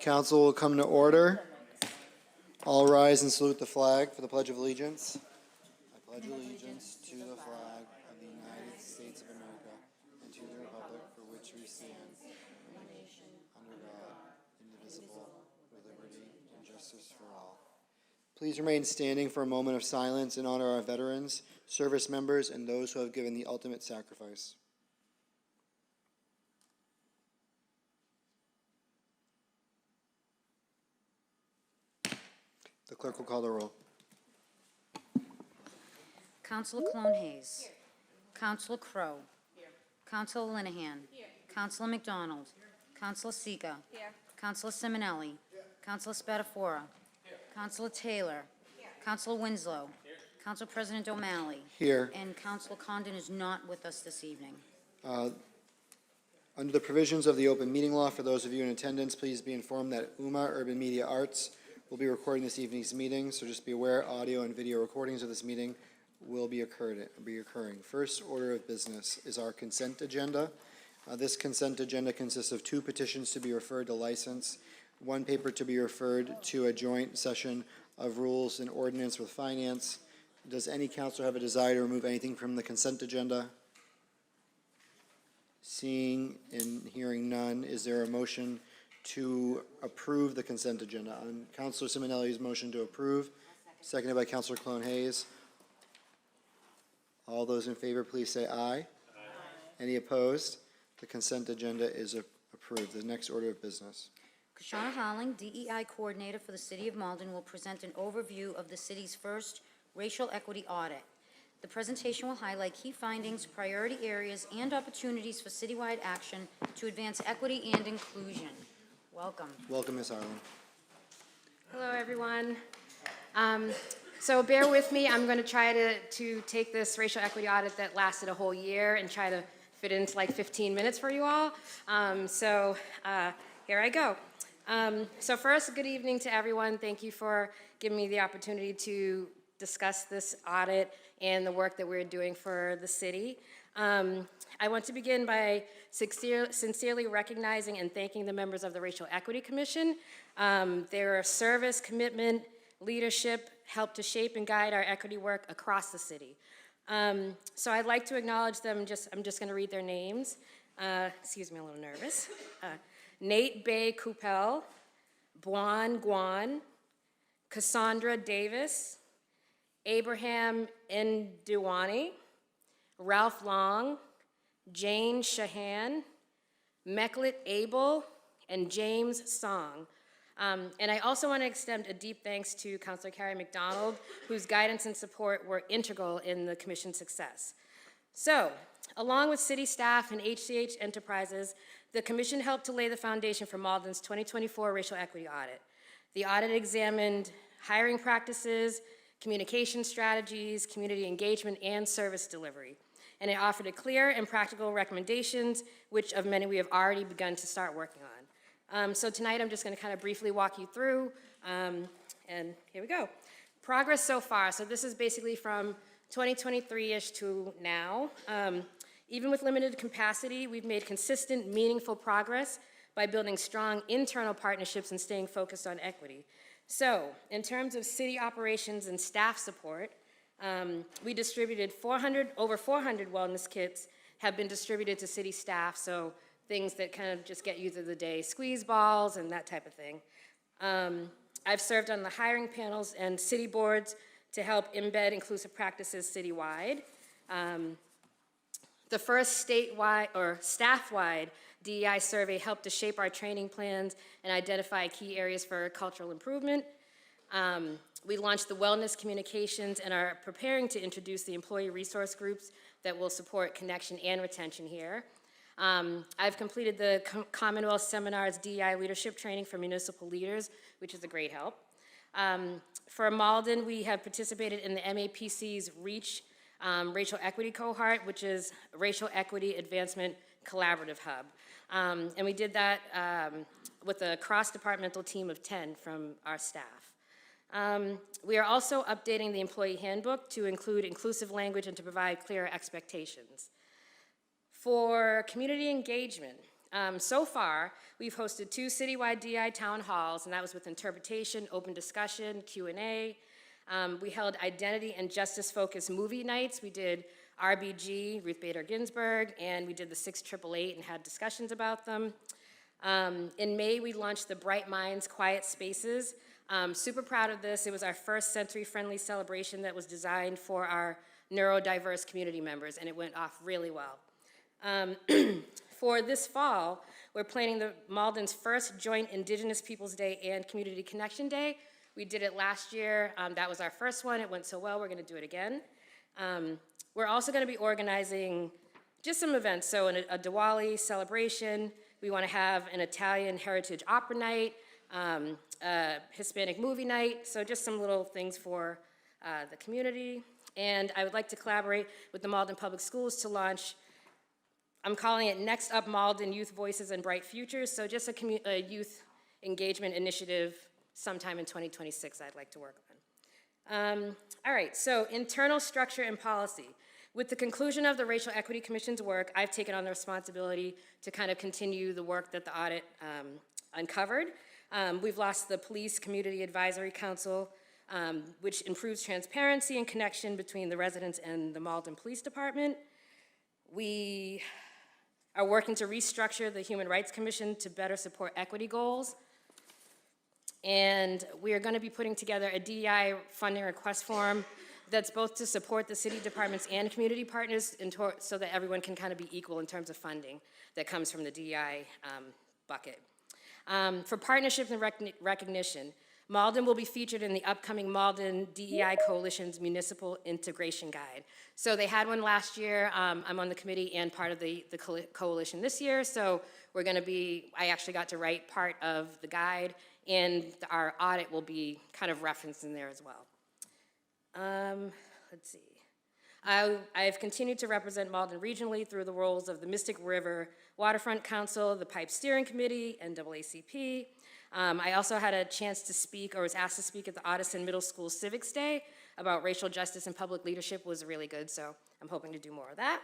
Council will come to order. All rise and salute the flag for the Pledge of Allegiance. I pledge allegiance to the flag of the United States of America and to the republic for which we stand, one nation, under God, indivisible, with liberty and justice for all. Please remain standing for a moment of silence in honor of our veterans, service members, and those who have given the ultimate sacrifice. The clerk will call the roll. Councilor Clone Hayes. Here. Councilor Crowe. Here. Councilor Linehan. Here. Councilor McDonald. Here. Councilor Seega. Here. Councilor Simonelli. Here. Councilor Spadafora. Here. Councilor Taylor. Here. Councilor Winslow. Here. Council President O'Malley. Here. And Councilor Condon is not with us this evening. Under the provisions of the open meeting law, for those of you in attendance, please be informed that UMA Urban Media Arts will be recording this evening's meeting, so just be aware audio and video recordings of this meeting will be occurring. First order of business is our consent agenda. This consent agenda consists of 2 petitions to be referred to license, 1 paper to be referred to a joint session of rules and ordinance with finance. Does any councilor have a desire to remove anything from the consent agenda? Seeing and hearing none, is there a motion to approve the consent agenda? On Councilor Simonelli's motion to approve, seconded by Councilor Clone Hayes. All those in favor, please say aye. Aye. Any opposed? The consent agenda is approved. The next order of business. Kashawna Harling, DEI Coordinator for the City of Malden, will present an overview of the city's first racial equity audit. The presentation will highlight key findings, priority areas, and opportunities for citywide action to advance equity and inclusion. Welcome. Welcome, Ms. Harling. Hello, everyone. So bear with me. I'm going to try to take this racial equity audit that lasted a whole year and try to fit into like 15 minutes for you all. Here I go. So first, good evening to everyone. Thank you for giving me the opportunity to discuss this audit and the work that we're doing for the city. I want to begin by sincerely recognizing and thanking the members of the Racial Equity Commission. Their service, commitment, leadership helped to shape and guide our equity work across the city. So I'd like to acknowledge them. I'm just going to read their names. Excuse me, I'm a little nervous. Nate Bay Coupel, Buan Guan, Cassandra Davis, Abraham Ndewani, Ralph Long, Jane Shahan, Meklit Abel, and James Song. And I also want to extend a deep thanks to Councilor Carrie McDonald, whose guidance and support were integral in the commission's success. So, along with city staff and HCH Enterprises, the commission helped to lay the foundation for Malden's 2024 racial equity audit. The audit examined hiring practices, communication strategies, community engagement, and service delivery. And it offered a clear and practical recommendations, which of many we have already begun to start working on. So tonight I'm just going to kind of briefly walk you through, and here we go. Progress so far. So this is basically from 2023-ish to now. Even with limited capacity, we've made consistent, meaningful progress by building strong internal partnerships and staying focused on equity. So, in terms of city operations and staff support, we distributed over 400 wellness kits have been distributed to city staff, so things that kind of just get you through the day, squeeze balls and that type of thing. I've served on the hiring panels and city boards to help embed inclusive practices citywide. The first statewide or staff-wide DEI survey helped to shape our training plans and identify key areas for cultural improvement. We launched the wellness communications and are preparing to introduce the employee resource groups that will support connection and retention here. I've completed the Commonwealth Seminars DEI leadership training for municipal leaders, which is a great help. For Malden, we have participated in the MAPC's REACH Racial Equity Cohort, which is Racial Equity Advancement Collaborative Hub. And we did that with a cross-departmental team of 10 from our staff. We are also updating the employee handbook to include inclusive language and to provide clearer expectations. For community engagement, So far, we've hosted 2 citywide DEI town halls, and that was with interpretation, open discussion, Q&A. We held identity and justice-focused movie nights. We did RBG, Ruth Bader Ginsburg, and we did the 6888 and had discussions about them. In May, we launched the Bright Minds Quiet Spaces. Super proud of this. It was our first sensory-friendly celebration that was designed for our neurodiverse community members, and it went off really well. For this fall, we're planning the Malden's first joint Indigenous Peoples Day and Community Connection Day. We did it last year. That was our first one. It went so well, we're gonna do it again. We're also gonna be organizing just some events. So a Diwali celebration. We wanna have an Italian Heritage Opera Night, a Hispanic movie night. So just some little things for the community. And I would like to collaborate with the Malden Public Schools to launch, I'm calling it Next Up Malden Youth Voices and Bright Futures. So just a youth engagement initiative sometime in 2026 I'd like to work on. All right, so internal structure and policy. With the conclusion of the Racial Equity Commission's work, I've taken on the responsibility to kind of continue the work that the audit uncovered. We've lost the Police Community Advisory Council, which improves transparency and connection between the residents and the Malden Police Department. We are working to restructure the Human Rights Commission to better support equity goals. And we are going to be putting together a DEI funding request form that's both to support the city departments and community partners so that everyone can kind of be equal in terms of funding that comes from the DEI bucket. For partnership and recognition, Malden will be featured in the upcoming Malden DEI Coalition's Municipal Integration Guide. So they had one last year. I'm on the committee and part of the coalition this year. So we're gonna be, I actually got to write part of the guide, and our audit will be kind of referenced in there as well. Let's see. I've continued to represent Malden regionally through the roles of the Mystic River Waterfront Council, the Pipe Steering Committee, NAACP. I also had a chance to speak, or was asked to speak at the Addison Middle School Civics Day about racial justice and public leadership. Was really good, so I'm hoping to do more of that.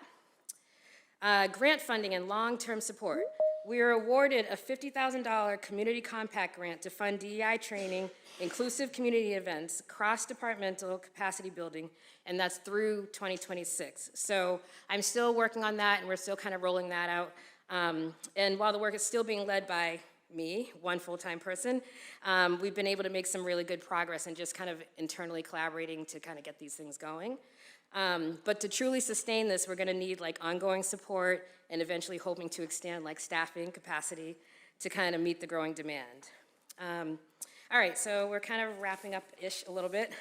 Grant funding and long-term support. We were awarded a $50,000 Community Compact grant to fund DEI training, inclusive community events, cross-departmental capacity building, and that's through 2026. So I'm still working on that, and we're still kind of rolling that out. And while the work is still being led by me, one full-time person, we've been able to make some really good progress and just kind of internally collaborating to kind of get these things going. But to truly sustain this, we're gonna need like ongoing support and eventually hoping to extend like staffing capacity to kind of meet the growing demand. All right, so we're kind of wrapping up-ish a little bit.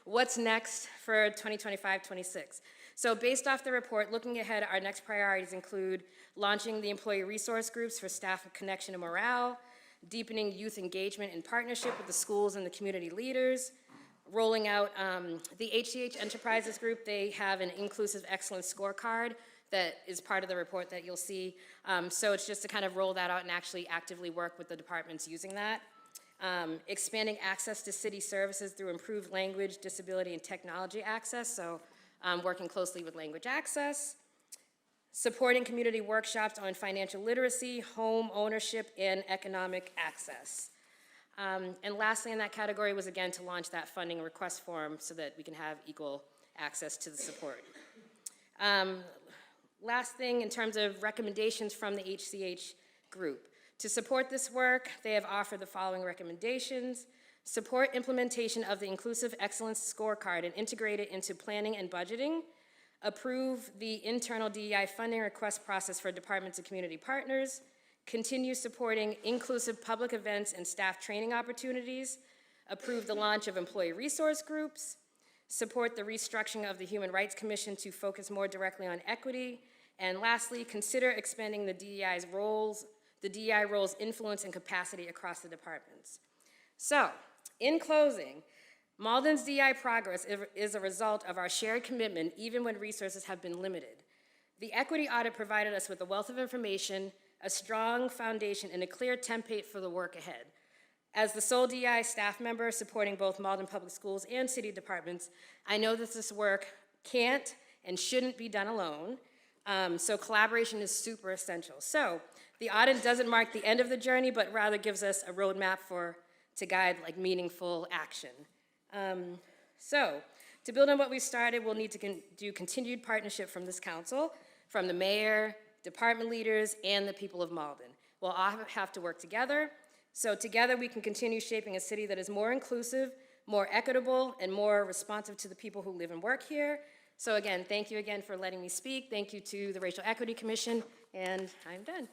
What's next for 2025-26? So based off the report, looking ahead, our next priorities include launching the employee resource groups for staff connection and morale, deepening youth engagement in partnership with the schools and the community leaders, rolling out the HCH Enterprises Group. They have an inclusive excellence scorecard that is part of the report that you'll see. So it's just to kind of roll that out and actually actively work with the departments using that. Expanding access to city services through improved language, disability, and technology access. So working closely with language access. Supporting community workshops on financial literacy, home ownership, and economic access. And lastly in that category was again to launch that funding request form so that we can have equal access to the support. Last thing in terms of recommendations from the HCH group. To support this work, they have offered the following recommendations. Support implementation of the Inclusive Excellence Scorecard and integrate it into planning and budgeting. Approve the internal DEI funding request process for departments and community partners. Continue supporting inclusive public events and staff training opportunities. Approve the launch of employee resource groups. Support the restructuring of the Human Rights Commission to focus more directly on equity. And lastly, consider expanding the DEI roles, influence, and capacity across the departments. So, in closing, Malden's DEI progress is a result of our shared commitment even when resources have been limited. The equity audit provided us with a wealth of information, a strong foundation, and a clear template for the work ahead. As the sole DEI staff member supporting both Malden Public Schools and city departments, I know that this work can't and shouldn't be done alone, so collaboration is super essential. So The audit doesn't mark the end of the journey, but rather gives us a roadmap to guide like meaningful action. So, to build on what we started, we'll need to do continued partnership from this council, from the mayor, department leaders, and the people of Malden. We'll all have to work together, so together we can continue shaping a city that is more inclusive, more equitable, and more responsive to the people who live and work here. So again, thank you again for letting me speak. Thank you to the Racial Equity Commission, and I'm done.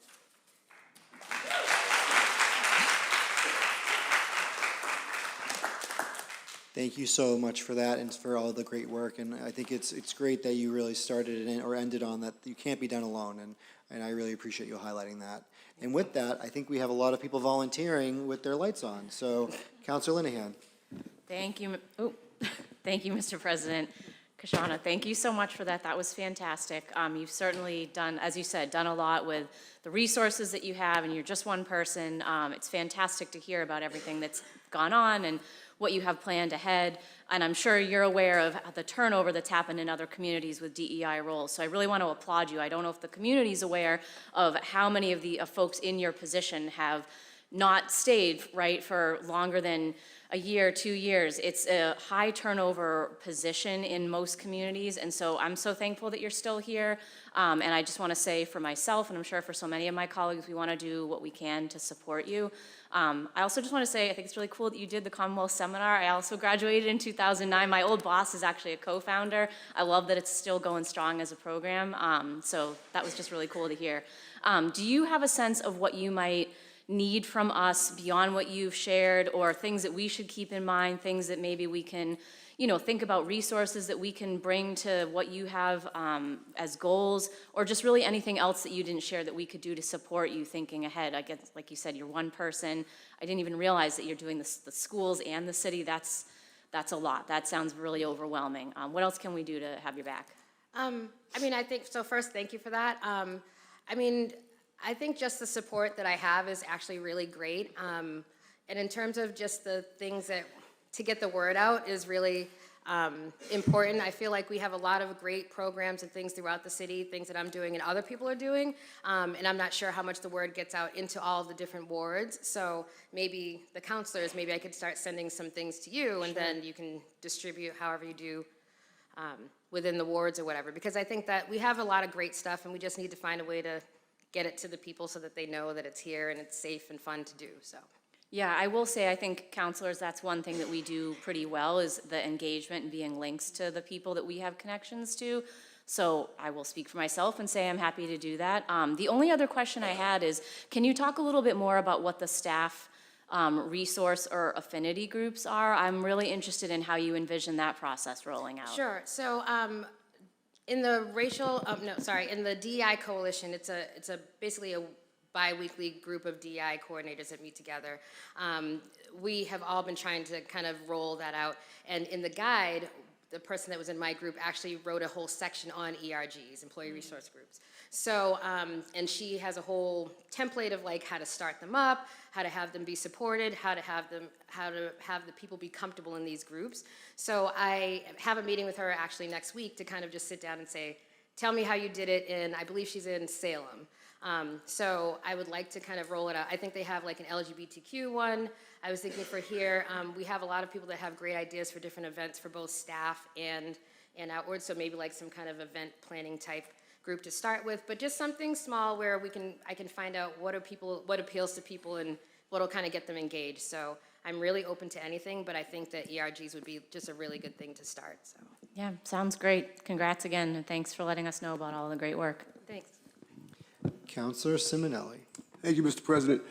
Thank you so much for that and for all the great work. And I think it's great that you really started it or ended on that you can't be done alone. And I really appreciate you highlighting that. And with that, I think we have a lot of people volunteering with their lights on. So, Councilor Linehan. Thank you. Thank you, Mr. President. Kashawna, thank you so much for that. That was fantastic. You've certainly done, as you said, done a lot with the resources that you have, and you're just one person. It's fantastic to hear about everything that's gone on and what you have planned ahead. And I'm sure you're aware of the turnover that's happened in other communities with DEI roles. So I really want to applaud you. I don't know if the community's aware of how many of the folks in your position have not stayed, right, for longer than a year, 2 years. It's a high turnover position in most communities, and so I'm so thankful that you're still here. And I just want to say for myself, and I'm sure for so many of my colleagues, we want to do what we can to support you. I also just want to say I think it's really cool that you did the Commonwealth Seminar. I also graduated in 2009. My old boss is actually a co-founder. I love that it's still going strong as a program, so that was just really cool to hear. Do you have a sense of what you might need from us beyond what you've shared, or things that we should keep in mind, things that maybe we can, think about, resources that we can bring to what you have as goals, or just really anything else that you didn't share that we could do to support you thinking ahead? I guess, like you said, you're one person. I didn't even realize that you're doing the schools and the city. That's a lot. That sounds really overwhelming. What else can we do to have your back? I think, so first, thank you for that. I think just the support that I have is actually really great. And in terms of just the things that, to get the word out is really important. I feel like we have a lot of great programs and things throughout the city, things that I'm doing and other people are doing. And I'm not sure how much the word gets out into all of the different wards. So maybe the counselors, maybe I could start sending some things to you, and then you can distribute however you do within the wards or whatever. Because I think that we have a lot of great stuff, and we just need to find a way to get it to the people so that they know that it's here and it's safe and fun to do, so. Yeah, I will say, I think counselors, that's one thing that we do pretty well, is the engagement and being links to the people that we have connections to. So I will speak for myself and say I'm happy to do that. The only other question I had is, can you talk a little bit more about what the staff resource or affinity groups are? I'm really interested in how you envision that process rolling out. Sure, so in the in the DEI Coalition, it's basically a bi-weekly group of DEI coordinators that meet together. We have all been trying to kind of roll that out, and in the guide, the person that was in my group actually wrote a whole section on ERGs, Employee Resource Groups. So, and she has a whole template of like how to start them up, how to have them be supported, how to have the people be comfortable in these groups. So I have a meeting with her actually next week to kind of just sit down and say, tell me how you did it in, I believe she's in Salem. So I would like to kind of roll it out. I think they have like an LGBTQ one. I was thinking for here, we have a lot of people that have great ideas for different events for both staff and outward. So maybe like some kind of event planning type group to start with, but just something small where I can find out what appeals to people and what'll kind of get them engaged. So I'm really open to anything, but I think that ERGs would be just a really good thing to start. So Yeah, sounds great. Congrats again, and thanks for letting us know about all the great work. thanks. Councilor Simonelli. Thank you, Mr. President.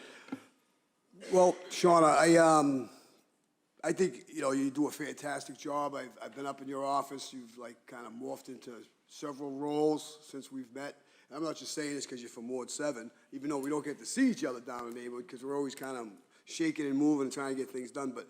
Well, Shauna, I think, you do a fantastic job. I've been up in your office. You've kind of morphed into several roles since we've met. And I'm not just saying this because you're from Ward 7, even though we don't get to see each other down in the neighborhood because we're always kind of shaking and moving and trying to get things done. But,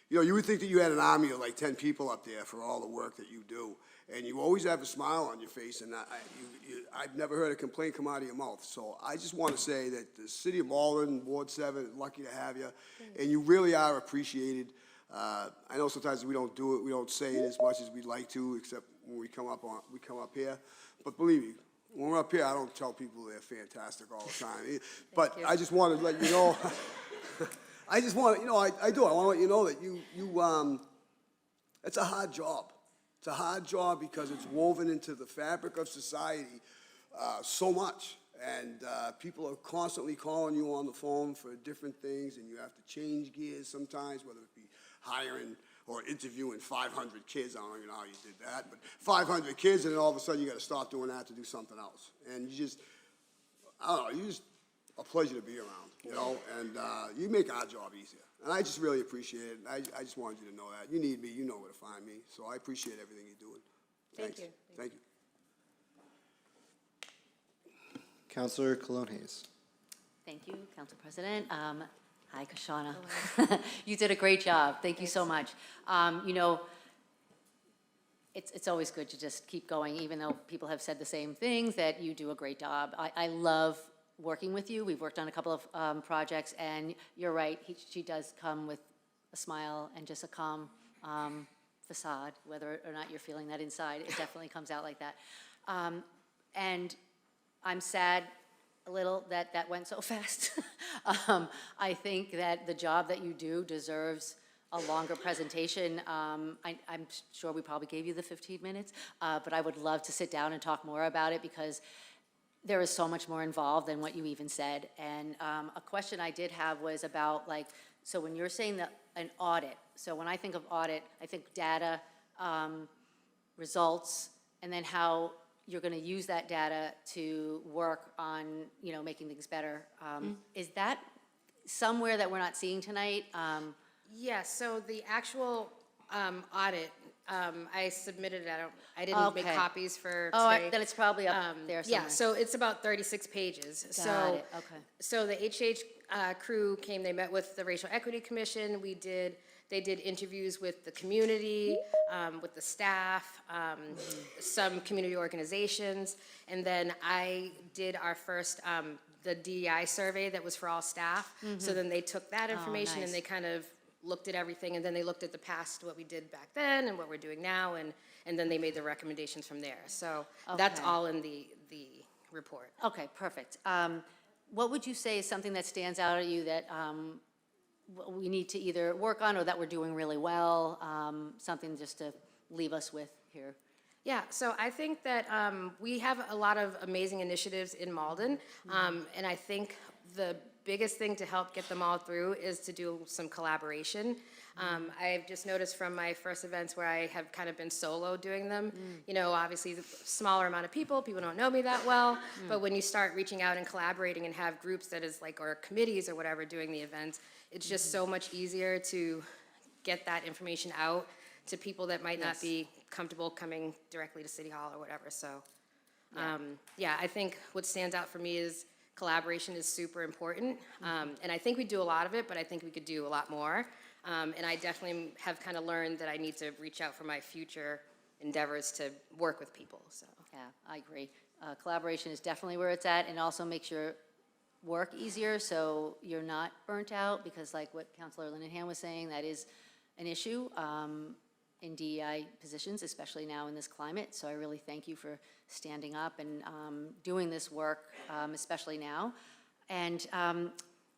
you would think that you had an army of like 10 people up there for all the work that you do. And you always have a smile on your face, and I've never heard a complaint come out of your mouth. So I just want to say that the City of Malden, Ward 7, is lucky to have you, and you really are appreciated. I know sometimes we don't do it, we don't say it as much as we'd like to, except when we come up here. But believe me, when we're up here, I don't tell people they're fantastic all the time. But I just wanted to let you know, I just want to, I do. I want to let you know that it's a hard job. It's a hard job because it's woven into the fabric of society so much. And people are constantly calling you on the phone for different things, and you have to change gears sometimes, whether it be hiring or interviewing 500 kids. I don't even know how you did that, but 500 kids, and then all of a sudden you got to start doing that to do something else. And I don't know, you're just a pleasure to be around, and you make our job easier. And I just really appreciate it. I just wanted you to know that. You need me, you know where to find me. So I appreciate everything you're doing. Thanks. Thank you. Thank you. Councilor Cologne Hayes. Thank you, Council President. Hi, Kashawna. You did a great job. Thank you so much. It's always good to just keep going, even though people have said the same things, that you do a great job. I love working with you. We've worked on a couple of projects, and you're right, she does come with a smile and just a calm facade, whether or not you're feeling that inside. It definitely comes out like that. And I'm sad a little that went so fast. I think that the job that you do deserves a longer presentation. I'm sure we probably gave you the 15 minutes, but I would love to sit down and talk more about it because there is so much more involved than what you even said. And a question I did have was about, so when you're saying that an audit, so when I think of audit, I think data, results, and then how you're going to use that data to work on, making things better. Is that somewhere that we're not seeing tonight? Yes, so the actual audit, I submitted it. I didn't make Okay. copies for Oh, today. then it's probably up there somewhere. Yeah, so it's about 36 pages. Got it, okay. So the HH crew came, they met with the Racial Equity Commission. They did interviews with the community, with the staff, some community organizations, and then I did our first, the DEI survey that was for all staff. So then they took that information and nice. they kind of looked at everything, and then they looked at the past, what we did back then and what we're doing now, and then they made the recommendations from there. So that's Okay. all in the report. Okay, perfect. What would you say is something that stands out at you that we need to either work on or that we're doing really well? Something just to leave us with here. Yeah, so I think that we have a lot of amazing initiatives in Malden, and I think the biggest thing to help get them all through is to do some collaboration. I've just noticed from my first events where I have kind of been solo doing them, obviously the smaller amount of people don't know me that well, but when you start reaching out and collaborating and have groups that is or committees or whatever doing the events, it's just so much easier to get that information out to people that might not be comfortable coming directly to City Hall or whatever. So, I think what stands out for me is collaboration is super important. And I think we do a lot of it, but I think we could do a lot more. And I definitely have kind of learned that I need to reach out for my future endeavors to work with people, so. Yeah, I agree. Collaboration is definitely where it's at, and also makes your work easier so you're not burnt out, because like what Councilor Linehan was saying, that is an issue in DEI positions, especially now in this climate. So I really thank you for standing up and doing this work, especially now. And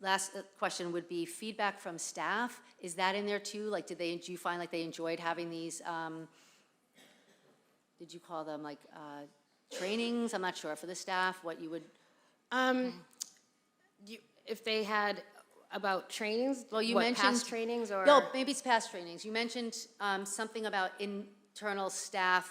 last question would be feedback from staff. Is that in there too? Like, do you find like they enjoyed having these, did you call them like trainings? I'm not sure, for the staff, what you would. If they had about trainings, Well, you what, mentioned past trainings or? No, maybe it's past trainings. You mentioned something about internal staff.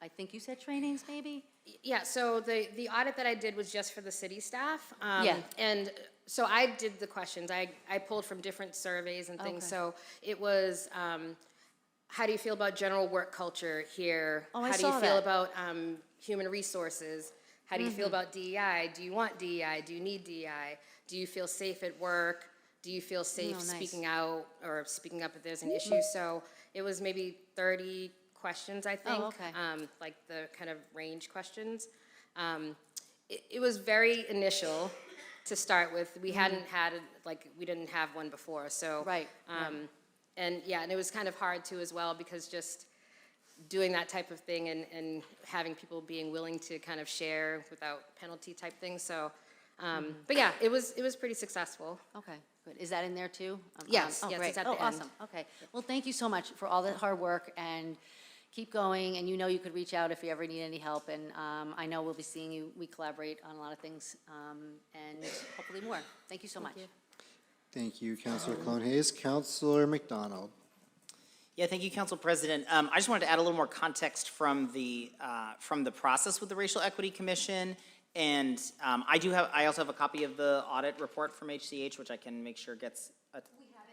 I think you said trainings, maybe. Yeah, so the audit that I did was just for the city staff. Yeah. And so I did the questions. I pulled from different surveys and things. Okay. So it was, how do you feel about general work culture here? Oh, I How do you saw feel that. about human resources? How do you feel about DEI? Do you want DEI? Do you need DEI? Do you feel safe at work? Do you feel safe nice. speaking out or speaking up if there's an issue? So it was maybe 30 questions, I think. okay. Like the kind of range questions. It was very initial to start with. We hadn't had, we didn't have one before, so. Right, And it was kind of hard too as well, because just doing that type of thing and having people being willing to kind of share without penalty type things. So, but yeah, it was pretty successful. Okay, good. Is that in there too? Yes, Oh, yes, great. it's at Oh, the end. awesome, okay. Well, thank you so much for all that hard work, and keep going, and you know you could reach out if you ever need any help, and I know we'll be seeing you. We collaborate on a lot of things, and hopefully more. Thank you so much. Thank you, Councilor Clone Hayes. Councilor McDonald. Yeah, thank you, Council President. I just wanted to add a little more context from the process with the Racial Equity Commission. And I also have a copy of the audit report from HCH, which I can make sure gets,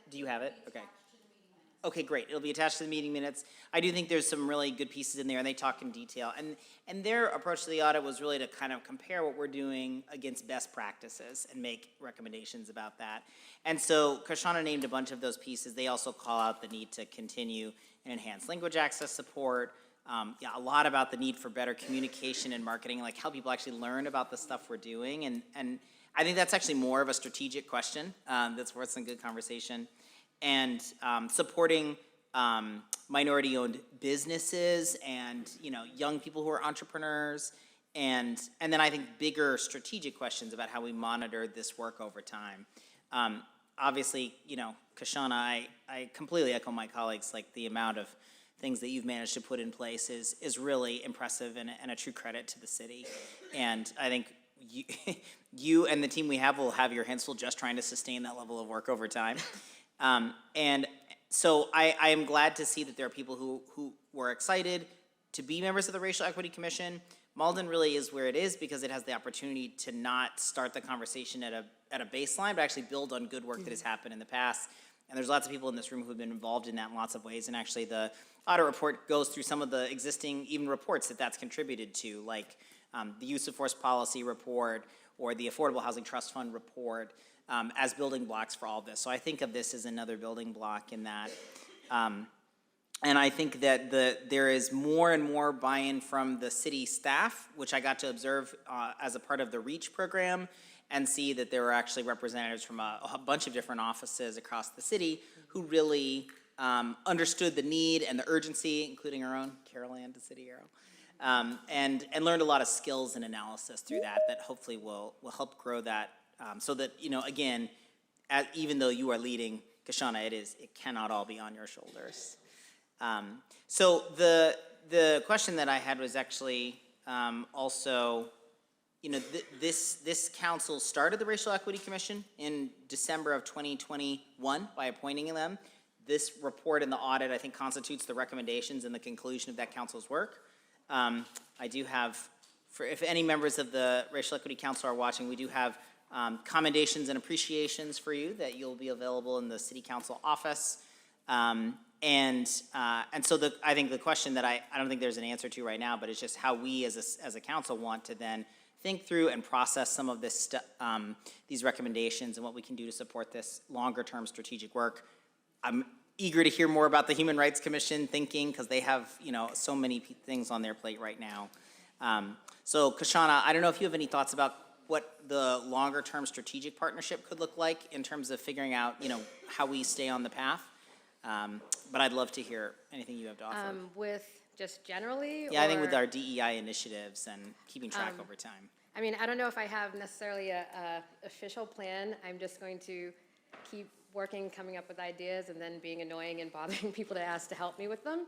do you have it? Okay. Okay, great. It'll be attached to the meeting minutes. I do think there's some really good pieces in there, and they talk in detail. And their approach to the audit was really to kind of compare what we're doing against best practices and make recommendations about that. And so Kashawna named a bunch of those pieces. They also call out the need to continue and enhance language access support. Yeah, a lot about the need for better communication and marketing, like how people actually learn about the stuff we're doing. And I think that's actually more of a strategic question that's worth some good conversation. And supporting minority-owned businesses and, you know, young people who are entrepreneurs. And then I think bigger strategic questions about how we monitor this work over time. Obviously, you know, Kashawna, I completely echo my colleagues, like the amount of things that you've managed to put in place is really impressive and a true credit to the city. And I think you and the team we have will have your hands full just trying to sustain that level of work over time. And so I am glad to see that there are people who were excited to be members of the Racial Equity Commission. Malden really is where it is because it has the opportunity to not start the conversation at a baseline, but actually build on good work that has happened in the past. And there's lots of people in this room who have been involved in that in lots of ways. And actually the audit report goes through some of the existing even reports that's contributed to, like the use of force policy report or the Affordable Housing Trust Fund report as building blocks for all of this. So I think of this as another building block in that. And I think that there is more and more buy-in from the city staff, which I got to observe as a part of the REACH program, and see that there were actually representatives from a bunch of different offices across the city who really understood the need and the urgency, including our own Carol Ann, the city arrow, and learned a lot of skills and analysis through that hopefully will help grow that so that, you know, again, even though you are leading, Kashawna, it cannot all be on your shoulders. So the question that I had was actually also, you know, this council started the Racial Equity Commission in December of 2021 by appointing them. This report and the audit, I think, constitutes the recommendations and the conclusion of that council's work. I do have, if any members of the Racial Equity Council are watching, we do have commendations and appreciations for you that you'll be available in the City Council office. And so I think the question that I don't think there's an answer to right now, but it's just how we as a council want to then think through and process some of this these recommendations and what we can do to support this longer term strategic work. I'm eager to hear more about the Human Rights Commission thinking because they have, you know, so many things on their plate right now. So Kashawna, I don't know if you have any thoughts about what the longer term strategic partnership could look like in terms of figuring out, you know, how we stay on the path. But I'd love to hear anything you have to offer. With just generally? Yeah, I think or- with our DEI initiatives and keeping track over time. I mean, I don't know if I have necessarily a official plan. I'm just going to keep working, coming up with ideas, and then being annoying and bothering people to ask to help me with them.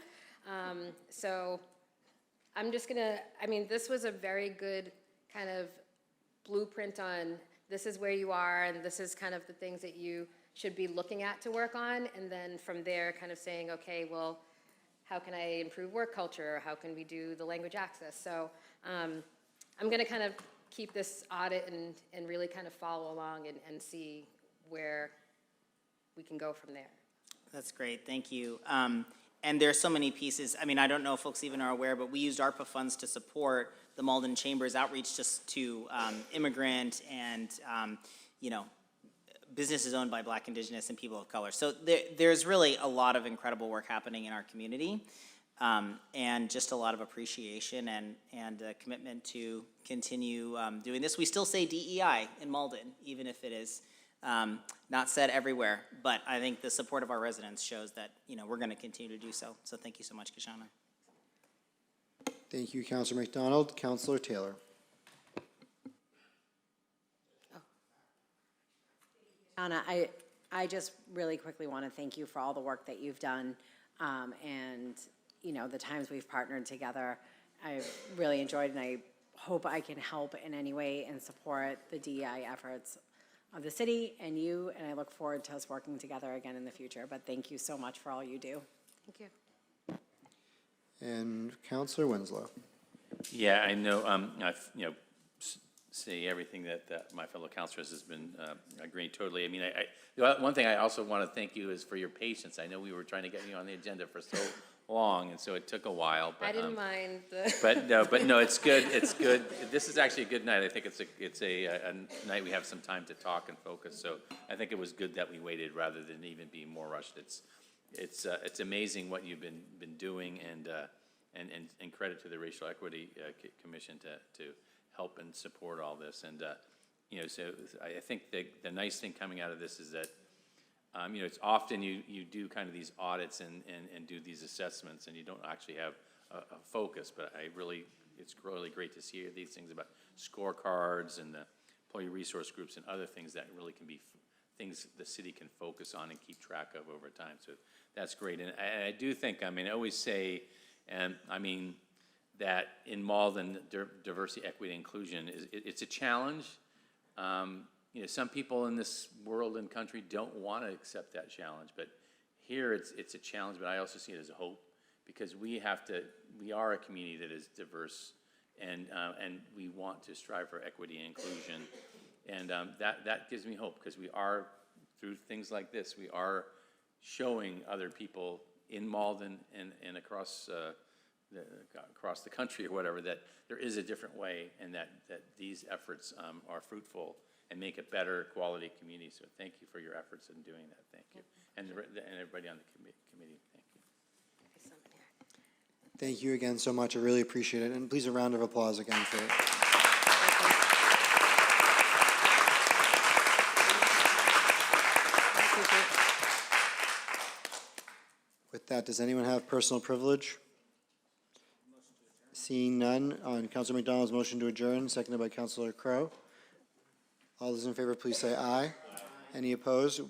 So I'm just gonna, I mean, this was a very good kind of blueprint on this is where you are, and this is kind of the things that you should be looking at to work on, and then from there kind of saying, okay, well, how can I improve work culture? How can we do the language access? So I'm gonna kind of keep this audit and really kind of follow along and see where we can go from there. That's great, thank you. And there are so many pieces. I mean, I don't know if folks even are aware, but we used ARPA funds to support the Malden Chamber's outreach to immigrant and, you know, businesses owned by Black, Indigenous, and people of color. So there's really a lot of incredible work happening in our community, and just a lot of appreciation and a commitment to continue doing this. We still say DEI in Malden, even if it is not said everywhere. But I think the support of our residents shows that, you know, we're going to continue to do so. So thank you so much, Kashawna. Thank you, Counselor McDonald. Counselor Taylor. Anna, I just really quickly want to thank you for all the work that you've done, and, you know, the times we've partnered together. I've really enjoyed, and I hope I can help in any way and support the DEI efforts of the city and you, and I look forward to us working together again in the future. But thank you so much for all you do. Thank you. And Counselor Winslow. Yeah, I know, say everything that my fellow councilors has been agreeing totally. I mean, one thing I also want to thank you is for your patience. I know we were trying to get you on the agenda for so long, and so it took a while. But, I didn't mind the. But no, it's good, it's good. This is actually a good night. I think it's a night we have some time to talk and focus, so I think it was good that we waited rather than even being more rushed. It's amazing what you've been doing, and credit to the Racial Equity Commission to help and support all this. And so I think the nice thing coming out of this is that it's often you do kind of these audits and do these assessments, and you don't actually have a focus. But it's really great to see these things about scorecards and the employee resource groups and other things that really can be things the city can focus on and keep track of over time. So that's great. And I do think, I always say, that in Malden, diversity, equity, inclusion it's a challenge. Some people in this world and country don't want to accept that challenge, but here it's a challenge. But I also see it as a hope, because we are a community that is diverse, and we want to strive for equity and inclusion, and that gives me hope, because we are, through things like this, we are showing other people in Malden and across the country or whatever, that there is a different way, and that these efforts are fruitful and make a better quality community. So thank you for your efforts in doing that. Thank you. And everybody on the committee, thank you. Thank you again so much. I really appreciate it. And please, a round of applause again for it. With that, does anyone have personal privilege? Seeing none, on Councilor McDonald's motion to adjourn, seconded by Councilor Crowe. All those in favor, please say aye. Any opposed?